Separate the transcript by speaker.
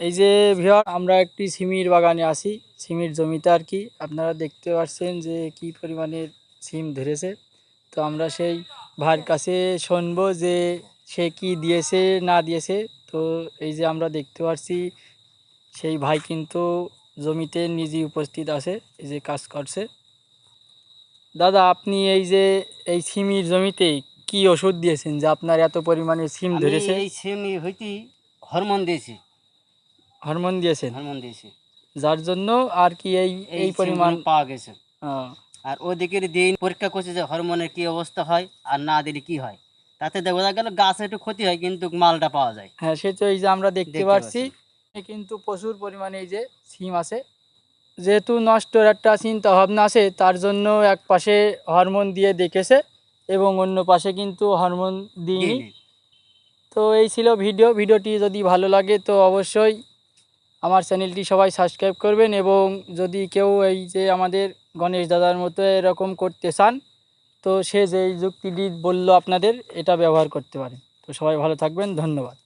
Speaker 1: এই যে ভিউয়ার, আমরা একটি সিমের বাগানে আছি, সিমের জমিতে আর কি। আপনারা দেখতে পাচ্ছেন যে কি পরিমাণের সিম ধরেছে। তো আমরা সেই ভাইয়ের কাছে শুনবো যে সে কি দিয়েছে না দিয়েছে। তো এই যে আমরা দেখতে পাচ্ছি সেই ভাই কিন্তু জমিতে নিজে উপস্থিত আছে, এই যে কাজ করছে। দাদা, আপনি এই যে এই সিমের জমিতে কি ওষুধ দিয়েছেন যে আপনার এত পরিমাণে সিম
Speaker 2: আমি
Speaker 1: ধরেছে?
Speaker 2: এই সিম হইতে হরমোন দিয়েছি।
Speaker 1: হরমোন দিয়েছেন,
Speaker 2: হরমোন দিয়েছি,
Speaker 1: যার জন্য আর কি এই
Speaker 2: এই
Speaker 1: এই পরিমাণ।
Speaker 2: সিমগুলো পাওয়া গেছে।
Speaker 1: আহ,
Speaker 2: আর ওদিকের দিন পরীক্ষা করছে যে হরমোনের কি অবস্থা হয় আর না দিলে কি হয়। তাতে দেখা গেল গাছে একটু ক্ষতি হয় কিন্তু মালটা পাওয়া যায়।
Speaker 1: হ্যাঁ, সে তো এই যে আমরা দেখতে
Speaker 2: দেখতে
Speaker 1: পাচ্ছি
Speaker 2: পাচ্ছেন।
Speaker 1: কিন্তু প্রচুর পরিমাণে এই যে সিম আছে। যেহেতু নষ্টর একটা চিন্তা ভাবনা আছে, তার জন্য এক পাশে হরমোন দিয়ে দেখেছে এবং অন্য পাশে কিন্তু হরমোন দিইনি।
Speaker 2: দিইনি।
Speaker 1: তো এই ছিল ভিডিওটি যদি ভালো লাগে তো অবশ্যই আমার চ্যানেলটি সবাই সাবস্ক্রাইব করবেন, এবং যদি কেউ এই যে আমাদের গণেশ দাদার মতো এরকম করতে চান তো সে যেই যুক্তিটি বলল আপনাদের, এটা ব্যবহার করতে পারেন। তো সবাই ভালো থাকবেন, ধন্যবাদ।